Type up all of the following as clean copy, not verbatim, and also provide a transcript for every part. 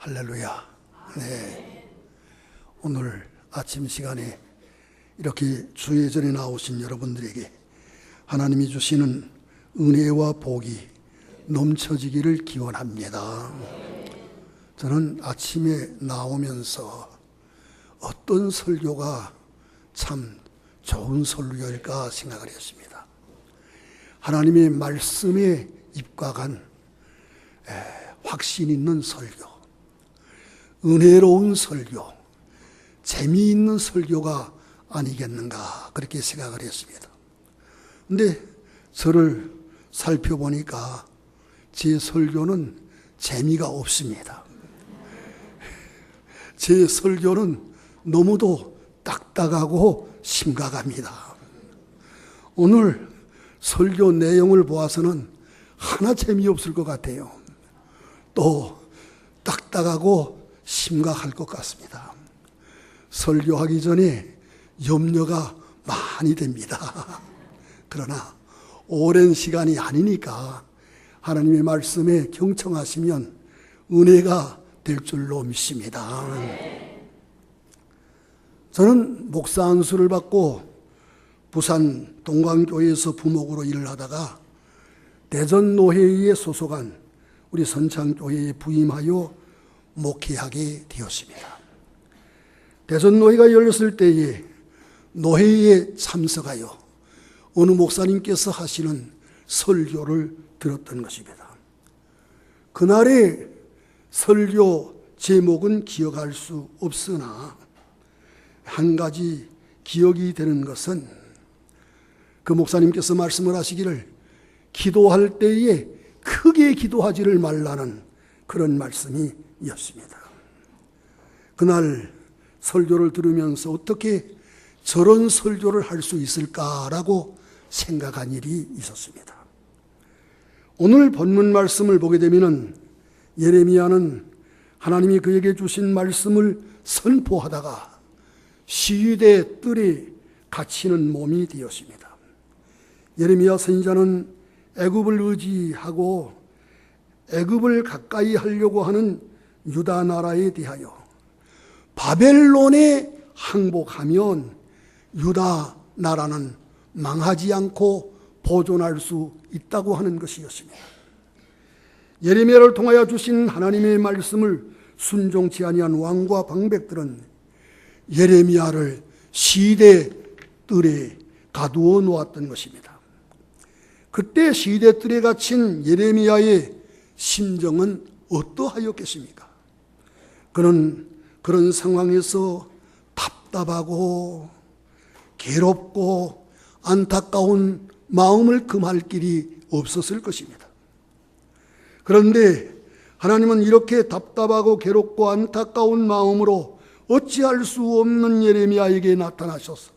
할렐루야. 네. 오늘 아침 시간에 이렇게 주의 전에 나오신 여러분들에게 하나님이 주시는 은혜와 복이 넘쳐지기를 기원합니다. 저는 아침에 나오면서 어떤 설교가 참 좋은 설교일까 생각을 했습니다. 하나님의 말씀에 입각한 확신 있는 설교, 은혜로운 설교, 재미있는 설교가 아니겠는가 그렇게 생각을 했습니다. 근데 저를 살펴보니까 제 설교는 재미가 없습니다. 제 설교는 너무도 딱딱하고 심각합니다. 오늘 설교 내용을 보아서는 하나 재미없을 것 같아요. 또 딱딱하고 심각할 것 같습니다. 설교하기 전에 염려가 많이 됩니다. 그러나 오랜 시간이 아니니까 하나님의 말씀에 경청하시면 은혜가 될 줄로 믿습니다. 저는 목사 안수를 받고 부산 동광교회에서 부목으로 일을 하다가 대전노회에 소속한 우리 선창교회에 부임하여 목회하게 되었습니다. 대전노회가 열렸을 때에 노회에 참석하여 어느 목사님께서 하시는 설교를 들었던 것입니다. 그날의 설교 제목은 기억할 수 없으나 한 가지 기억이 되는 것은 그 목사님께서 말씀을 하시기를 기도할 때에 크게 기도하지를 말라는 그런 말씀이었습니다. 그날 설교를 들으면서 어떻게 저런 설교를 할 수 있을까라고 생각한 일이 있었습니다. 오늘 본문 말씀을 보게 되면 예레미야는 하나님이 그에게 주신 말씀을 선포하다가 시위대 뜰에 갇히는 몸이 되었습니다. 예레미야 선지자는 애굽을 의지하고 애굽을 가까이 하려고 하는 유다 나라에 대하여 바벨론에 항복하면 유다 나라는 망하지 않고 보존할 수 있다고 하는 것이었습니다. 예레미야를 통하여 주신 하나님의 말씀을 순종치 아니한 왕과 방백들은 예레미야를 시대 뜰에 가두어 놓았던 것입니다. 그때 시대 뜰에 갇힌 예레미야의 심정은 어떠하였겠습니까? 그는 그런 상황에서 답답하고 괴롭고 안타까운 마음을 금할 길이 없었을 것입니다. 그런데 하나님은 이렇게 답답하고 괴롭고 안타까운 마음으로 어찌할 수 없는 예레미야에게 나타나셔서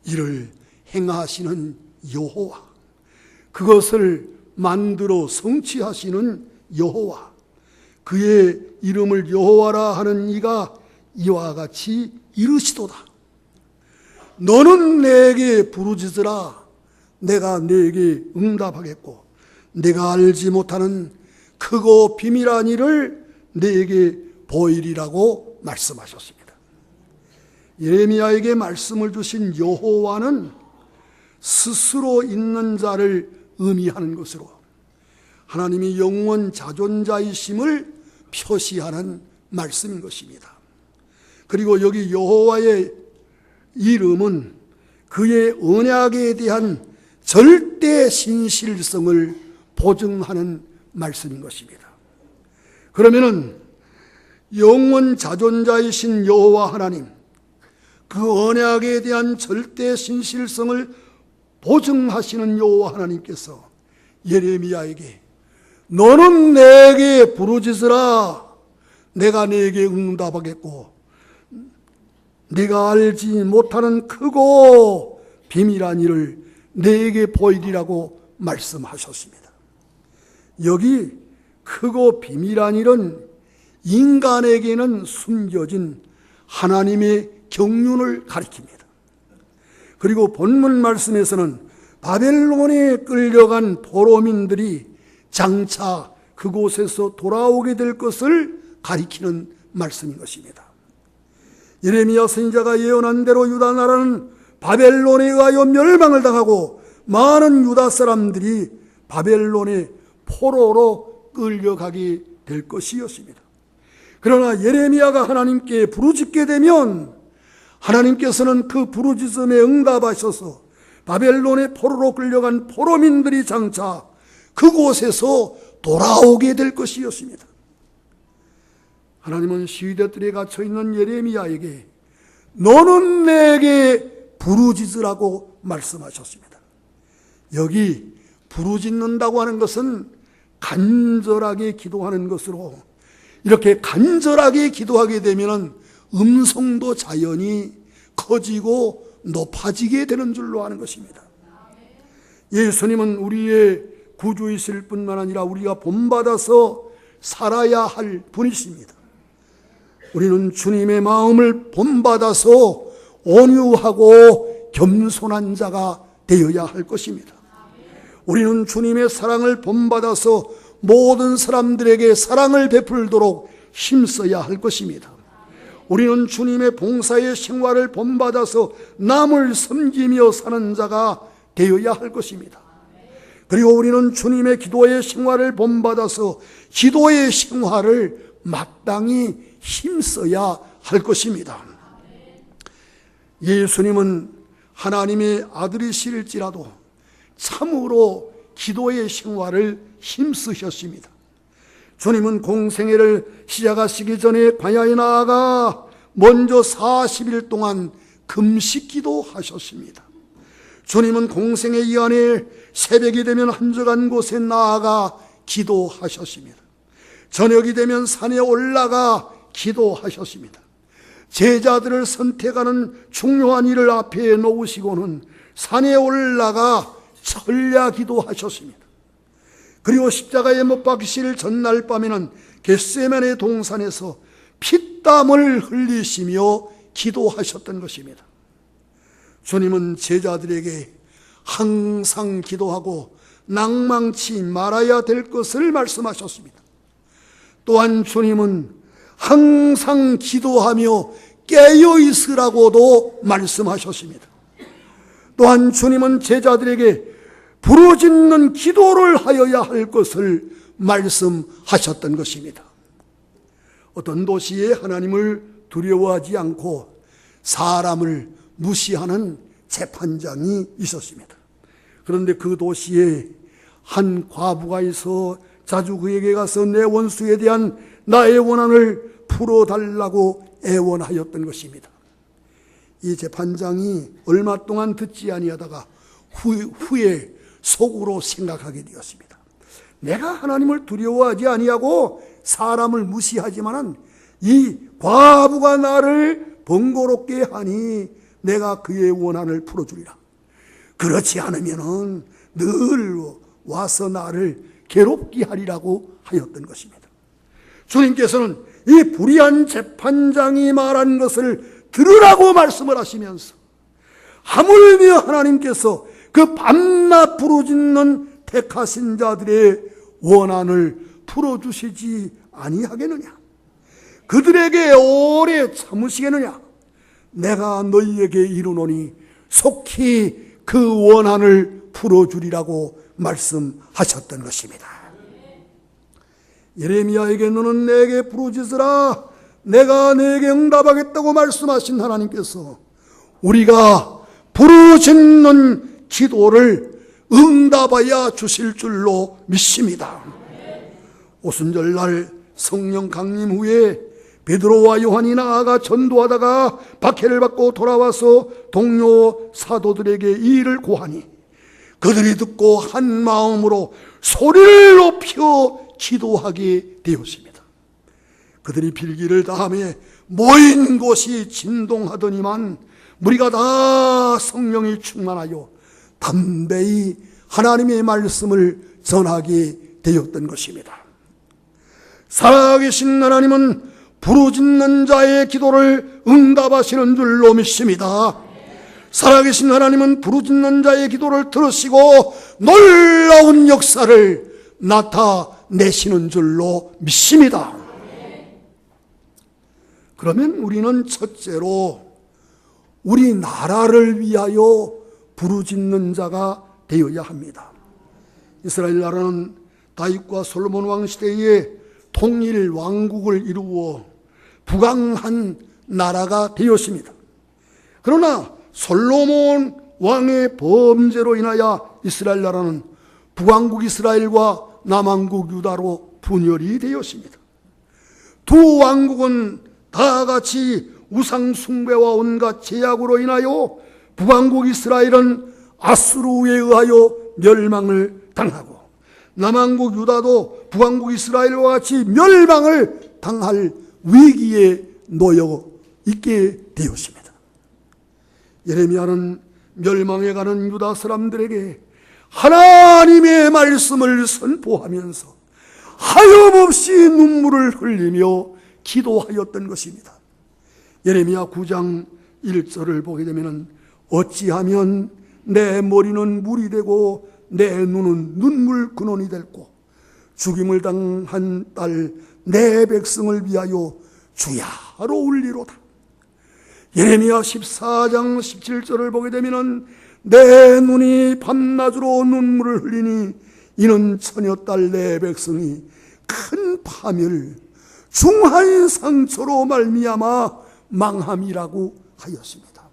이를 행하시는 여호와, 그것을 만들어 성취하시는 여호와, 그의 이름을 여호와라 하는 이가 이와 같이 이르시도다. 너는 내게 부르짖으라. 내가 내게 응답하겠고 내가 알지 못하는 크고 비밀한 일을 내게 보이리라고 말씀하셨습니다. 예레미야에게 말씀을 주신 여호와는 스스로 있는 자를 의미하는 것으로 하나님이 영원 자존자이심을 표시하는 말씀인 것입니다. 그리고 여기 여호와의 이름은 그의 언약에 대한 절대 신실성을 보증하는 말씀인 것입니다. 그러면은 영원 자존자이신 여호와 하나님, 그 언약에 대한 절대 신실성을 보증하시는 여호와 하나님께서 예레미야에게 너는 내게 부르짖으라. 내가 내게 응답하겠고 네가 알지 못하는 크고 비밀한 일을 내게 보이리라고 말씀하셨습니다. 여기 크고 비밀한 일은 인간에게는 숨겨진 하나님의 경륜을 가리킵니다. 그리고 본문 말씀에서는 바벨론에 끌려간 포로민들이 장차 그곳에서 돌아오게 될 것을 가리키는 말씀인 것입니다. 예레미야 선지자가 예언한 대로 유다 나라는 바벨론에 의하여 멸망을 당하고 많은 유다 사람들이 바벨론의 포로로 끌려가게 될 것이었습니다. 그러나 예레미야가 하나님께 부르짖게 되면 하나님께서는 그 부르짖음에 응답하셔서 바벨론의 포로로 끌려간 포로민들이 장차 그곳에서 돌아오게 될 것이었습니다. 하나님은 시위대들에 갇혀있는 예레미야에게 너는 내게 부르짖으라고 말씀하셨습니다. 여기 부르짖는다고 하는 것은 간절하게 기도하는 것으로, 이렇게 간절하게 기도하게 되면 음성도 자연히 커지고 높아지게 되는 줄로 아는 것입니다. 예수님은 우리의 구주이실 뿐만 아니라 우리가 본받아서 살아야 할 분이십니다. 우리는 주님의 마음을 본받아서 온유하고 겸손한 자가 되어야 할 것입니다. 우리는 주님의 사랑을 본받아서 모든 사람들에게 사랑을 베풀도록 힘써야 할 것입니다. 우리는 주님의 봉사의 생활을 본받아서 남을 섬기며 사는 자가 되어야 할 것입니다. 그리고 우리는 주님의 기도의 생활을 본받아서 기도의 생활을 마땅히 힘써야 할 것입니다. 예수님은 하나님의 아들이실지라도 참으로 기도의 생활을 힘쓰셨습니다. 주님은 공생애를 시작하시기 전에 광야에 나아가 먼저 40일 동안 금식기도 하셨습니다. 주님은 공생애 이안에 새벽이 되면 한적한 곳에 나아가 기도하셨습니다. 저녁이 되면 산에 올라가 기도하셨습니다. 제자들을 선택하는 중요한 일을 앞에 놓으시고는 산에 올라가 철야 기도하셨습니다. 그리고 십자가에 못 박히실 전날 밤에는 겟세마네 동산에서 피땀을 흘리시며 기도하셨던 것입니다. 주님은 제자들에게 항상 기도하고 낭망치 말아야 될 것을 말씀하셨습니다. 또한 주님은 항상 기도하며 깨어 있으라고도 말씀하셨습니다. 또한 주님은 제자들에게 부르짖는 기도를 하여야 할 것을 말씀하셨던 것입니다. 어떤 도시에 하나님을 두려워하지 않고 사람을 무시하는 재판장이 있었습니다. 그런데 그 도시에 한 과부가 있어 자주 그에게 가서 내 원수에 대한 나의 원한을 풀어달라고 애원하였던 것입니다. 이 재판장이 얼마 동안 듣지 아니하다가 후에 속으로 생각하게 되었습니다. 내가 하나님을 두려워하지 아니하고 사람을 무시하지만은 이 과부가 나를 번거롭게 하니 내가 그의 원한을 풀어주리라. 그렇지 않으면은 늘 와서 나를 괴롭게 하리라고 하였던 것입니다. 주님께서는 이 불의한 재판장이 말한 것을 들으라고 말씀을 하시면서 하물며 하나님께서 그 밤낮 부르짖는 택하신 자들의 원한을 풀어주시지 아니하겠느냐? 그들에게 오래 참으시겠느냐? 내가 너희에게 이르노니 속히 그 원한을 풀어주리라고 말씀하셨던 것입니다. 예레미야에게 너는 내게 부르짖으라 내가 내게 응답하겠다고 말씀하신 하나님께서 우리가 부르짖는 기도를 응답하여 주실 줄로 믿습니다. 오순절날 성령 강림 후에 베드로와 요한이 나아가 전도하다가 박해를 받고 돌아와서 동료 사도들에게 이 일을 고하니 그들이 듣고 한 마음으로 소리를 높여 기도하게 되었습니다. 그들이 필기를 다하며 모인 곳이 진동하더니만 무리가 다 성령이 충만하여 담대히 하나님의 말씀을 전하게 되었던 것입니다. 살아계신 하나님은 부르짖는 자의 기도를 응답하시는 줄로 믿습니다. 살아계신 하나님은 부르짖는 자의 기도를 들으시고 놀라운 역사를 나타내시는 줄로 믿습니다. 그러면 우리는 첫째로 우리 나라를 위하여 부르짖는 자가 되어야 합니다. 이스라엘 나라는 다윗과 솔로몬 왕 시대에 통일 왕국을 이루어 부강한 나라가 되었습니다. 그러나 솔로몬 왕의 범죄로 인하여 이스라엘 나라는 북왕국 이스라엘과 남왕국 유다로 분열이 되었습니다. 두 왕국은 다 같이 우상 숭배와 온갖 제약으로 인하여 북왕국 이스라엘은 아수르에 의하여 멸망을 당하고, 남왕국 유다도 북왕국 이스라엘과 같이 멸망을 당할 위기에 놓여 있게 되었습니다. 예레미야는 멸망해가는 유다 사람들에게 하나님의 말씀을 선포하면서 하염없이 눈물을 흘리며 기도하였던 것입니다. 예레미야 9장 1절을 보게 되면 어찌하면 내 머리는 물이 되고 내 눈은 눈물 근원이 됐고 죽임을 당한 딸 내 백성을 위하여 주야로 울리로다. 예레미야 14장 17절을 보게 되면 내 눈이 밤낮으로 눈물을 흘리니 이는 처녀딸 내 백성이 큰 파멸 중한 상처로 말미암아 망함이라고 하였습니다.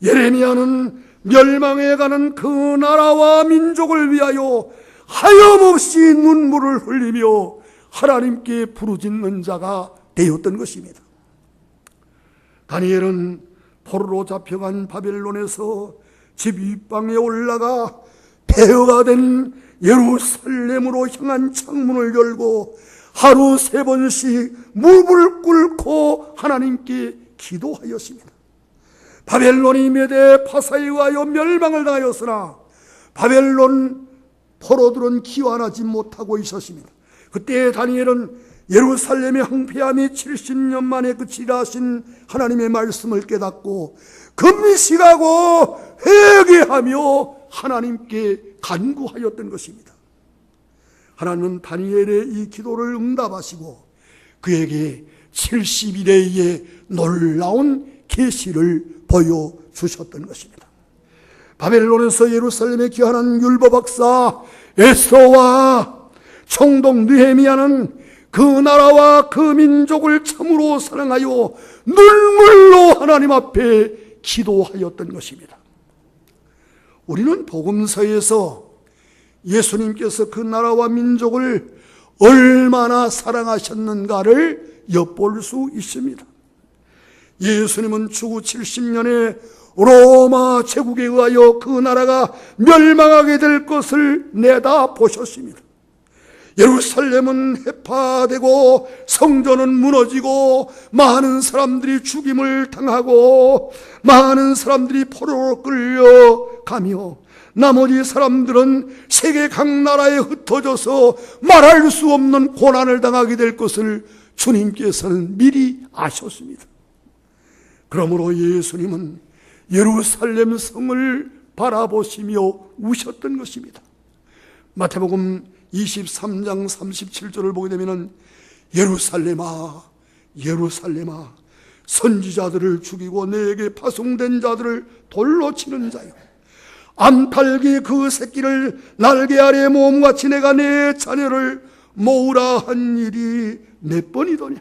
예레미야는 멸망해가는 그 나라와 민족을 위하여 하염없이 눈물을 흘리며 하나님께 부르짖는 자가 되었던 것입니다. 다니엘은 포로로 잡혀간 바벨론에서 집 윗방에 올라가 폐허가 된 예루살렘으로 향한 창문을 열고 하루 3번씩 무릎을 꿇고 하나님께 기도하였습니다. 바벨론이 메대 파사에 의하여 멸망을 당하였으나 바벨론 포로들은 기완하지 못하고 있었습니다. 그때 다니엘은 예루살렘의 황폐함이 70년 만에 그치리라 하신 하나님의 말씀을 깨닫고 금식하고 회개하며 하나님께 간구하였던 것입니다. 하나님은 다니엘의 이 기도를 응답하시고 그에게 70일의 놀라운 계시를 보여주셨던 것입니다. 바벨론에서 예루살렘에 귀환한 율법학사 에스더와 총독 느헤미야는 그 나라와 그 민족을 참으로 사랑하여 눈물로 하나님 앞에 기도하였던 것입니다. 우리는 복음서에서 예수님께서 그 나라와 민족을 얼마나 사랑하셨는가를 엿볼 수 있습니다. 예수님은 주후 70년에 로마 제국에 의하여 그 나라가 멸망하게 될 것을 내다보셨습니다. 예루살렘은 해파되고 성전은 무너지고 많은 사람들이 죽임을 당하고 많은 사람들이 포로로 끌려가며 나머지 사람들은 세계 각 나라에 흩어져서 말할 수 없는 고난을 당하게 될 것을 주님께서는 미리 아셨습니다. 그러므로 예수님은 예루살렘 성을 바라보시며 우셨던 것입니다. 마태복음 23장 37절을 보게 되면 예루살렘아 예루살렘아 선지자들을 죽이고 내게 파송된 자들을 돌로 치는 자여 암탉이 그 새끼를 날개 아래 모음같이 내가 내 자녀를 모으라 한 일이 몇 번이더냐.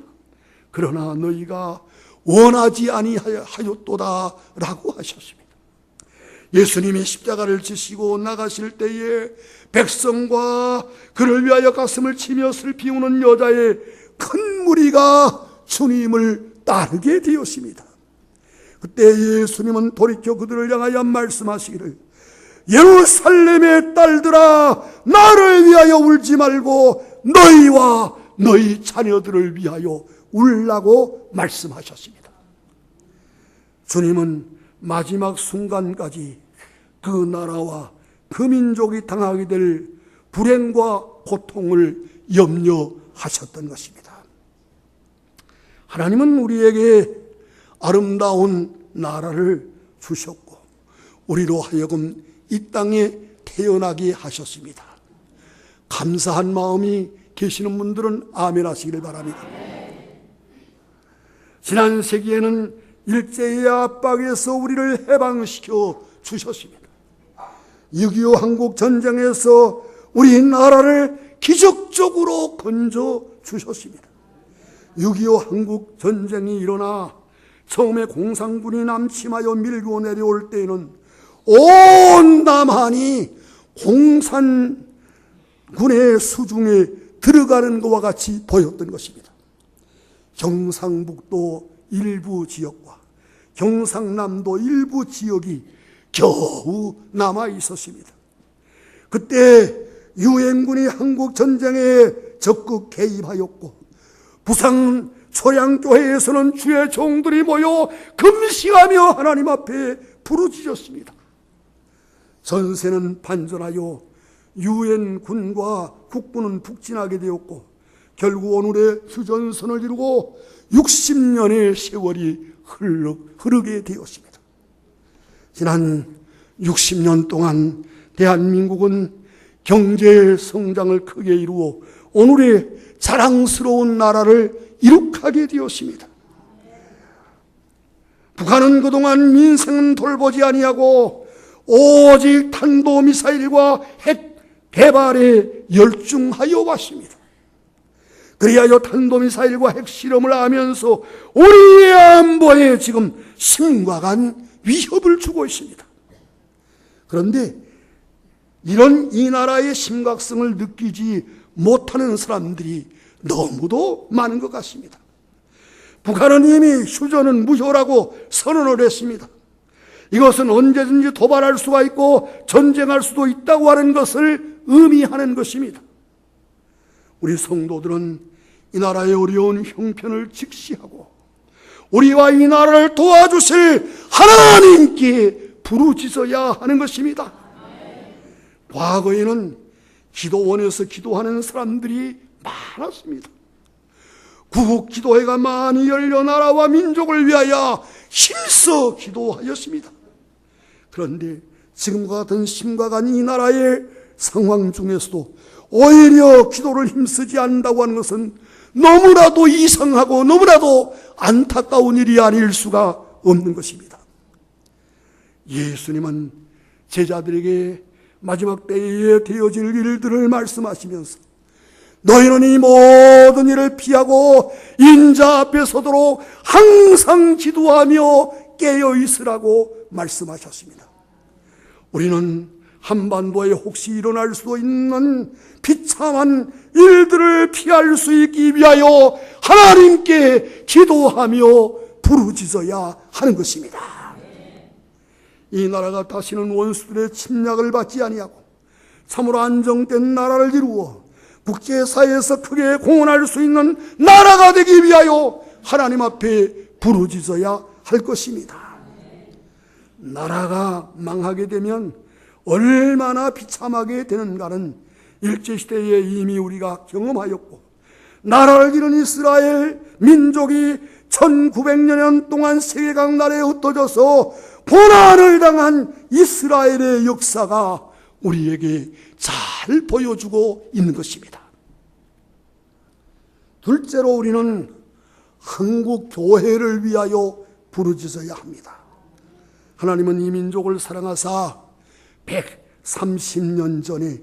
그러나 너희가 원하지 아니하였도다 라고 하셨습니다. 예수님이 십자가를 지시고 나가실 때에 백성과 그를 위하여 가슴을 치며 슬피 우는 여자의 큰 무리가 주님을 따르게 되었습니다. 그때 예수님은 돌이켜 그들을 향하여 말씀하시기를 예루살렘의 딸들아 나를 위하여 울지 말고 너희와 너희 자녀들을 위하여 울라고 말씀하셨습니다. 주님은 마지막 순간까지 그 나라와 그 민족이 당하게 될 불행과 고통을 염려하셨던 것입니다. 하나님은 우리에게 아름다운 나라를 주셨고 우리로 하여금 이 땅에 태어나게 하셨습니다. 감사한 마음이 계시는 분들은 아멘 하시기를 바랍니다. 지난 세기에는 일제의 압박에서 우리를 해방시켜 주셨습니다. 6.25 한국 전쟁에서 우리나라를 기적적으로 건져 주셨습니다. 6.25 한국 전쟁이 일어나 처음에 공산군이 남침하여 밀고 내려올 때에는 온 남한이 공산군의 수중에 들어가는 것과 같이 보였던 것입니다. 경상북도 일부 지역과 경상남도 일부 지역이 겨우 남아 있었습니다. 그때 유엔군이 한국 전쟁에 적극 개입하였고 부산 초량교회에서는 주의 종들이 모여 금식하며 하나님 앞에 부르짖었습니다. 전세는 반전하여 유엔군과 국군은 북진하게 되었고 결국 오늘의 휴전선을 이루고 60년의 세월이 흐르게 되었습니다. 지난 60년 동안 대한민국은 경제 성장을 크게 이루어 오늘의 자랑스러운 나라를 이룩하게 되었습니다. 북한은 그동안 민생은 돌보지 아니하고 오직 탄도미사일과 핵 개발에 열중하여 왔습니다. 그리하여 탄도미사일과 핵실험을 하면서 우리의 안보에 지금 심각한 위협을 주고 있습니다. 그런데 이런 이 나라의 심각성을 느끼지 못하는 사람들이 너무도 많은 것 같습니다. 북한은 이미 휴전은 무효라고 선언을 했습니다. 이것은 언제든지 도발할 수가 있고 전쟁할 수도 있다고 하는 것을 의미하는 것입니다. 우리 성도들은 이 나라의 어려운 형편을 직시하고 우리와 이 나라를 도와주실 하나님께 부르짖어야 하는 것입니다. 과거에는 기도원에서 기도하는 사람들이 많았습니다. 구국기도회가 많이 열려 나라와 민족을 위하여 힘써 기도하였습니다. 그런데 지금과 같은 심각한 이 나라의 상황 중에서도 오히려 기도를 힘쓰지 않는다고 하는 것은 너무나도 이상하고 너무나도 안타까운 일이 아닐 수가 없는 것입니다. 예수님은 제자들에게 마지막 때에 되어질 일들을 말씀하시면서 너희는 이 모든 일을 피하고 인자 앞에 서도록 항상 기도하며 깨어있으라고 말씀하셨습니다. 우리는 한반도에 혹시 일어날 수도 있는 비참한 일들을 피할 수 있기 위하여 하나님께 기도하며 부르짖어야 하는 것입니다. 이 나라가 다시는 원수들의 침략을 받지 아니하고 참으로 안정된 나라를 이루어 국제사회에서 크게 공헌할 수 있는 나라가 되기 위하여 하나님 앞에 부르짖어야 할 것입니다. 나라가 망하게 되면 얼마나 비참하게 되는가는 일제시대에 이미 우리가 경험하였고 나라를 잃은 이스라엘 민족이 1900년 동안 세계각 나라에 흩어져서 고난을 당한 이스라엘의 역사가 우리에게 잘 보여주고 있는 것입니다. 둘째로 우리는 한국 교회를 위하여 부르짖어야 합니다. 하나님은 이 민족을 사랑하사 130년 전에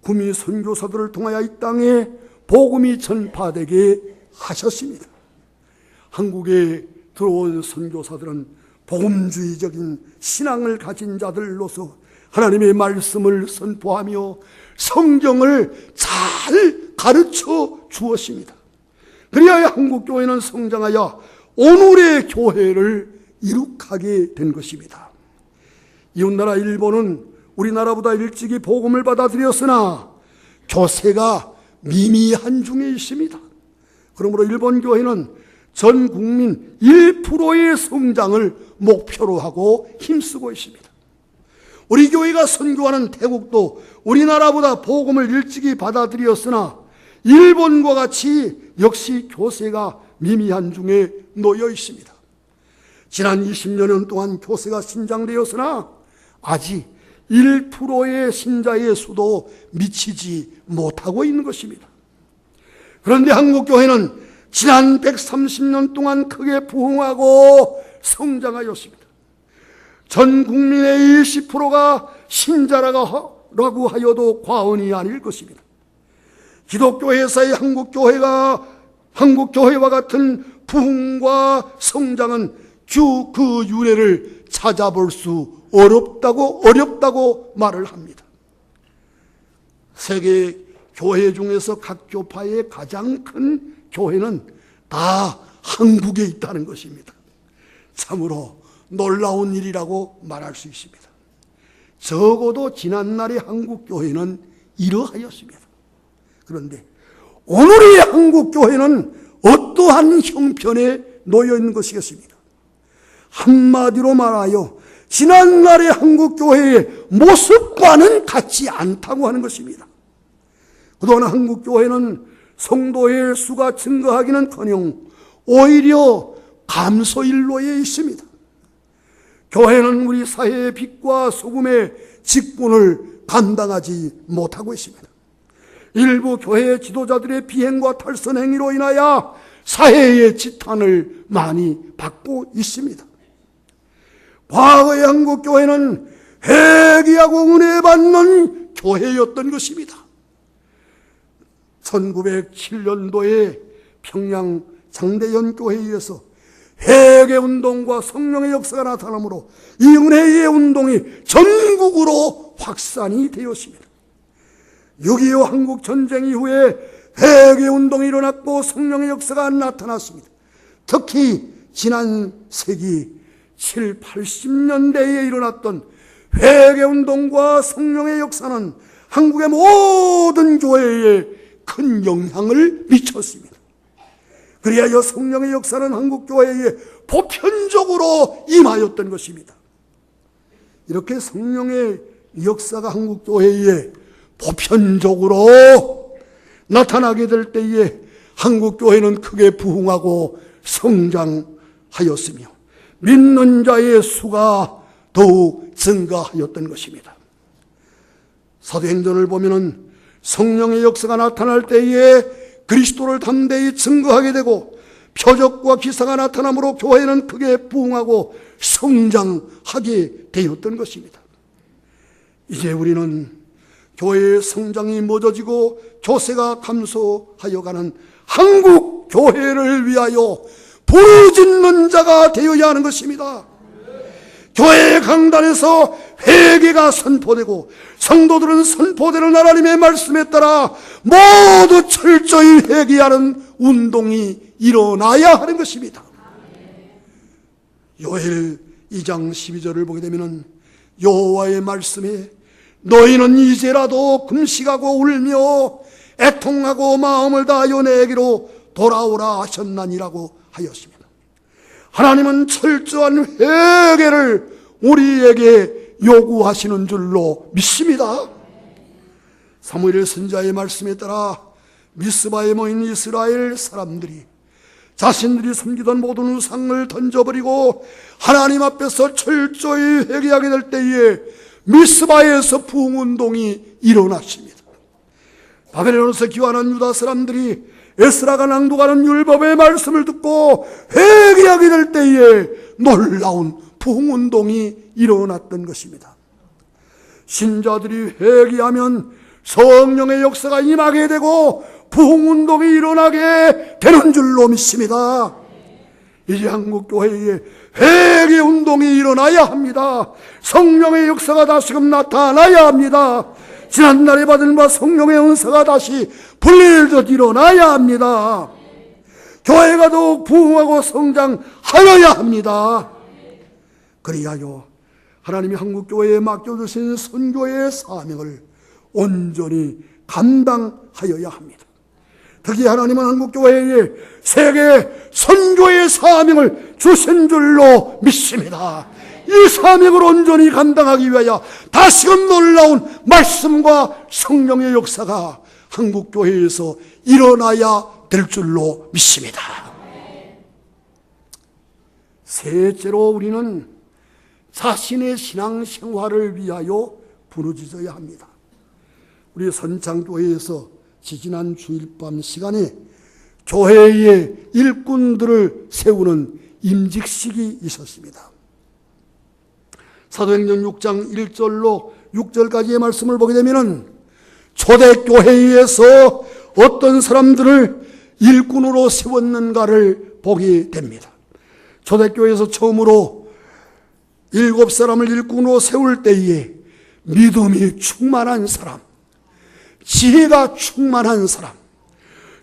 구미 선교사들을 통하여 이 땅에 복음이 전파되게 하셨습니다. 한국에 들어온 선교사들은 복음주의적인 신앙을 가진 자들로서 하나님의 말씀을 선포하며 성경을 잘 가르쳐 주었습니다. 그리하여 한국교회는 성장하여 오늘의 교회를 이룩하게 된 것입니다. 이웃나라 일본은 우리나라보다 일찍이 복음을 받아들였으나 교세가 미미한 중에 있습니다. 그러므로 일본 교회는 전 국민 1%의 성장을 목표로 하고 힘쓰고 있습니다. 우리 교회가 선교하는 태국도 우리나라보다 복음을 일찍이 받아들였으나 일본과 같이 역시 교세가 미미한 중에 놓여 있습니다. 지난 20년 동안 교세가 신장되었으나 아직 1%의 신자의 수도 미치지 못하고 있는 것입니다. 그런데 한국교회는 지난 130년 동안 크게 부흥하고 성장하였습니다. 전 국민의 20%가 신자라고 하여도 과언이 아닐 것입니다. 기독교회사의 한국교회와 같은 부흥과 성장은 그 유래를 찾아볼 수 어렵다고 말을 합니다. 세계 교회 중에서 각 교파의 가장 큰 교회는 다 한국에 있다는 것입니다. 참으로 놀라운 일이라고 말할 수 있습니다. 적어도 지난날의 한국교회는 이러하였습니다. 그런데 오늘의 한국교회는 어떠한 형편에 놓여 있는 것이겠습니까? 한마디로 말하여 지난날의 한국교회의 모습과는 같지 않다고 하는 것입니다. 그동안 한국교회는 성도의 수가 증가하기는커녕 오히려 감소 일로에 있습니다. 교회는 우리 사회의 빛과 소금의 직분을 감당하지 못하고 있습니다. 일부 교회 지도자들의 비행과 탈선 행위로 인하여 사회의 지탄을 많이 받고 있습니다. 과거의 한국교회는 회개하고 은혜 받는 교회였던 것입니다. 1907년도에 평양 장대현 교회에서 회개운동과 성령의 역사가 나타나므로 이 은혜의 운동이 전국으로 확산이 되었습니다. 6.25 한국전쟁 이후에 회개운동이 일어났고 성령의 역사가 나타났습니다. 특히 지난 세기 7, 80년대에 일어났던 회개운동과 성령의 역사는 한국의 모든 교회에 큰 영향을 미쳤습니다. 그리하여 성령의 역사는 한국교회에 보편적으로 임하였던 것입니다. 이렇게 성령의 역사가 한국교회에 보편적으로 나타나게 될 때에 한국교회는 크게 부흥하고 성장하였으며 믿는 자의 수가 더욱 증가하였던 것입니다. 사도행전을 보면은 성령의 역사가 나타날 때에 그리스도를 담대히 증거하게 되고 표적과 기사가 나타나므로 교회는 크게 부흥하고 성장하게 되었던 것입니다. 이제 우리는 교회의 성장이 멎어지고 교세가 감소하여 가는 한국 교회를 위하여 부르짖는 자가 되어야 하는 것입니다. 교회의 강단에서 회개가 선포되고 성도들은 선포되는 하나님의 말씀에 따라 모두 철저히 회개하는 운동이 일어나야 하는 것입니다. 요엘 2장 12절을 보게 되면 여호와의 말씀에 너희는 이제라도 금식하고 울며 애통하고 마음을 다하여 내게로 돌아오라 하셨나니라고 하였습니다. 하나님은 철저한 회개를 우리에게 요구하시는 줄로 믿습니다. 사무엘 선지자의 말씀에 따라 미스바에 모인 이스라엘 사람들이 자신들이 섬기던 모든 우상을 던져버리고 하나님 앞에서 철저히 회개하게 될 때에 미스바에서 부흥운동이 일어났습니다. 바벨론에서 귀환한 유다 사람들이 에스라가 낭독하는 율법의 말씀을 듣고 회개하게 될 때에 놀라운 부흥운동이 일어났던 것입니다. 신자들이 회개하면 성령의 역사가 임하게 되고 부흥운동이 일어나게 되는 줄로 믿습니다. 이제 한국교회에 회개운동이 일어나야 합니다. 성령의 역사가 다시금 나타나야 합니다. 지난날에 받은 바 성령의 은사가 다시 불릴듯 일어나야 합니다. 교회가 더욱 부흥하고 성장하여야 합니다. 그리하여 하나님이 한국교회에 맡겨주신 선교의 사명을 온전히 감당하여야 합니다. 특히 하나님은 한국교회에 세계 선교의 사명을 주신 줄로 믿습니다. 이 사명을 온전히 감당하기 위하여 다시금 놀라운 말씀과 성령의 역사가 한국교회에서 일어나야 될 줄로 믿습니다. 셋째로 우리는 자신의 신앙생활을 위하여 부르짖어야 합니다. 우리 선창교회에서 지지난 주일밤 시간에 교회의 일꾼들을 세우는 임직식이 있었습니다. 사도행전 6장 1절로 6절까지의 말씀을 보게 되면 초대교회에서 어떤 사람들을 일꾼으로 세웠는가를 보게 됩니다. 초대교회에서 처음으로 7사람을 일꾼으로 세울 때에 믿음이 충만한 사람, 지혜가 충만한 사람,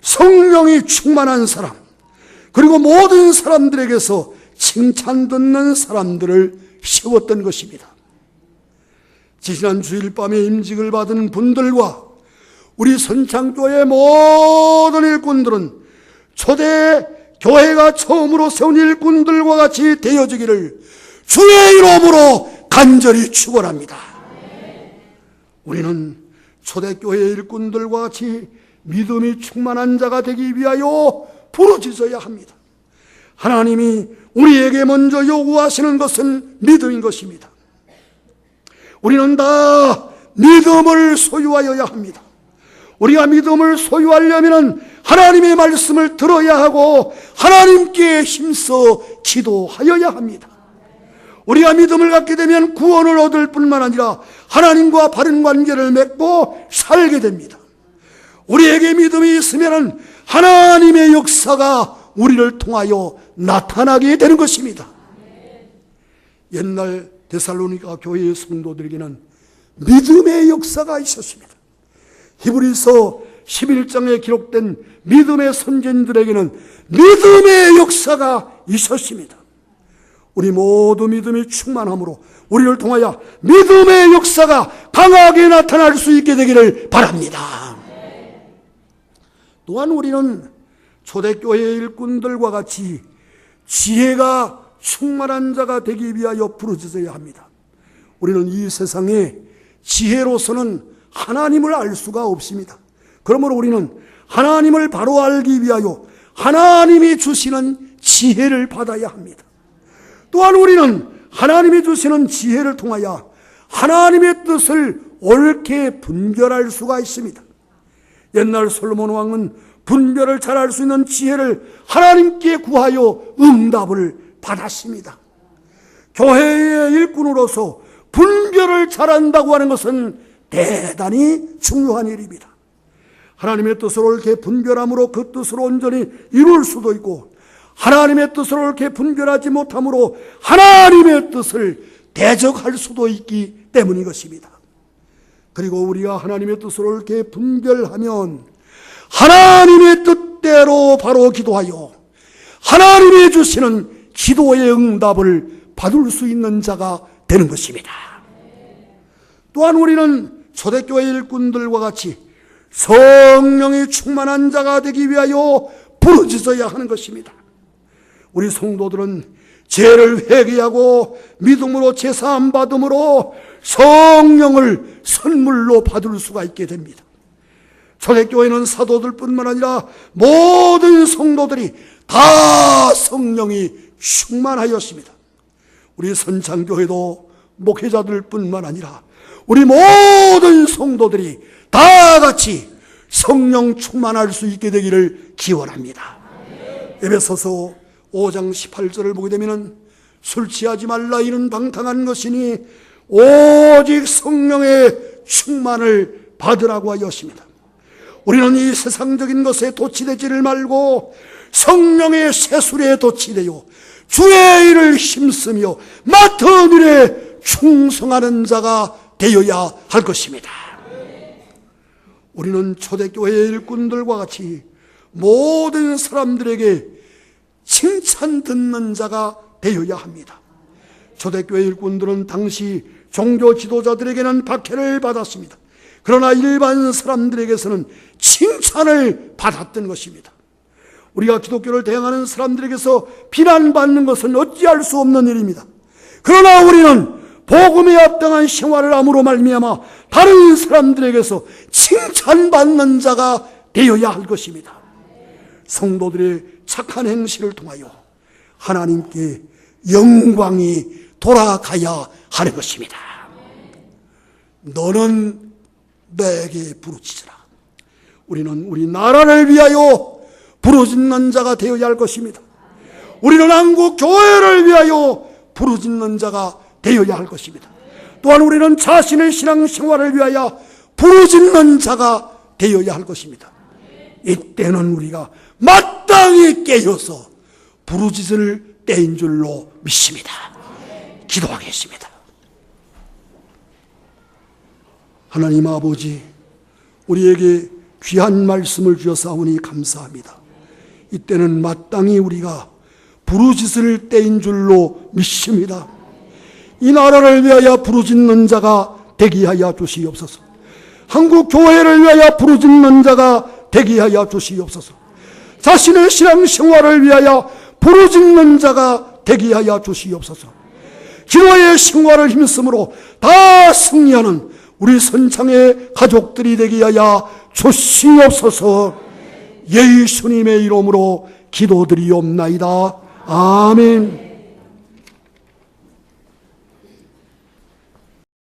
성령이 충만한 사람, 그리고 모든 사람들에게서 칭찬 듣는 사람들을 세웠던 것입니다. 지난 주일 밤에 임직을 받은 분들과 우리 선창교회 모든 일꾼들은 초대 교회가 처음으로 세운 일꾼들과 같이 되어지기를 주의 이름으로 간절히 축원합니다. 우리는 초대교회 일꾼들과 같이 믿음이 충만한 자가 되기 위하여 부르짖어야 합니다. 하나님이 우리에게 먼저 요구하시는 것은 믿음인 것입니다. 우리는 다 믿음을 소유하여야 합니다. 우리가 믿음을 소유하려면 하나님의 말씀을 들어야 하고 하나님께 힘써 기도하여야 합니다. 우리가 믿음을 갖게 되면 구원을 얻을 뿐만 아니라 하나님과 바른 관계를 맺고 살게 됩니다. 우리에게 믿음이 있으면 하나님의 역사가 우리를 통하여 나타나게 되는 것입니다. 옛날 데살로니가 교회의 성도들에게는 믿음의 역사가 있었습니다. 히브리서 11장에 기록된 믿음의 선진들에게는 믿음의 역사가 있었습니다. 우리 모두 믿음이 충만함으로 우리를 통하여 믿음의 역사가 강하게 나타날 수 있게 되기를 바랍니다. 또한 우리는 초대교회의 일꾼들과 같이 지혜가 충만한 자가 되기 위하여 부르짖어야 합니다. 우리는 이 세상에 지혜로서는 하나님을 알 수가 없습니다. 그러므로 우리는 하나님을 바로 알기 위하여 하나님이 주시는 지혜를 받아야 합니다. 또한 우리는 하나님이 주시는 지혜를 통하여 하나님의 뜻을 옳게 분별할 수가 있습니다. 옛날 솔로몬 왕은 분별을 잘할 수 있는 지혜를 하나님께 구하여 응답을 받았습니다. 교회의 일꾼으로서 분별을 잘한다고 하는 것은 대단히 중요한 일입니다. 하나님의 뜻을 옳게 분별함으로 그 뜻을 온전히 이룰 수도 있고, 하나님의 뜻을 옳게 분별하지 못함으로 하나님의 뜻을 대적할 수도 있기 때문인 것입니다. 그리고 우리가 하나님의 뜻을 옳게 분별하면 하나님의 뜻대로 바로 기도하여 하나님이 주시는 기도의 응답을 받을 수 있는 자가 되는 것입니다. 또한 우리는 초대교회 일꾼들과 같이 성령이 충만한 자가 되기 위하여 부르짖어야 하는 것입니다. 우리 성도들은 죄를 회개하고 믿음으로 제사함 받음으로 성령을 선물로 받을 수가 있게 됩니다. 초대교회는 사도들 뿐만 아니라 모든 성도들이 다 성령이 충만하였습니다. 우리 선창교회도 목회자들 뿐만 아니라 우리 모든 성도들이 다 같이 성령 충만할 수 있게 되기를 기원합니다. 에베소서 5장 18절을 보게 되면 술 취하지 말라 이는 방탕한 것이니 오직 성령의 충만을 받으라고 하였습니다. 우리는 이 세상적인 것에 도취되지를 말고 성령의 세술에 도취되어 주의 일을 힘쓰며 맡은 일에 충성하는 자가 되어야 할 것입니다. 우리는 초대교회의 일꾼들과 같이 모든 사람들에게 칭찬 듣는 자가 되어야 합니다. 초대교회 일꾼들은 당시 종교 지도자들에게는 박해를 받았습니다. 그러나 일반 사람들에게서는 칭찬을 받았던 것입니다. 우리가 기독교를 대항하는 사람들에게서 비난받는 것은 어찌할 수 없는 일입니다. 그러나 우리는 복음에 합당한 생활을 함으로 말미암아 다른 사람들에게서 칭찬받는 자가 되어야 할 것입니다. 성도들의 착한 행실을 통하여 하나님께 영광이 돌아가야 하는 것입니다. 너는 내게 부르짖으라. 우리는 우리 나라를 위하여 부르짖는 자가 되어야 할 것입니다. 우리는 한국 교회를 위하여 부르짖는 자가 되어야 할 것입니다. 또한 우리는 자신의 신앙생활을 위하여 부르짖는 자가 되어야 할 것입니다. 이때는 우리가 마땅히 깨어서 부르짖을 때인 줄로 믿습니다. 기도하겠습니다. 하나님 아버지, 우리에게 귀한 말씀을 주셨사오니 감사합니다. 이때는 마땅히 우리가 부르짖을 때인 줄로 믿습니다. 이 나라를 위하여 부르짖는 자가 되게 하여 주시옵소서. 한국 교회를 위하여 부르짖는 자가 되게 하여 주시옵소서. 자신의 신앙생활을 위하여 부르짖는 자가 되게 하여 주시옵소서. 기도의 생활을 힘쓰므로 다 승리하는 우리 선창의 가족들이 되게 하여 주시옵소서. 예수님의 이름으로 기도드리옵나이다. 아멘.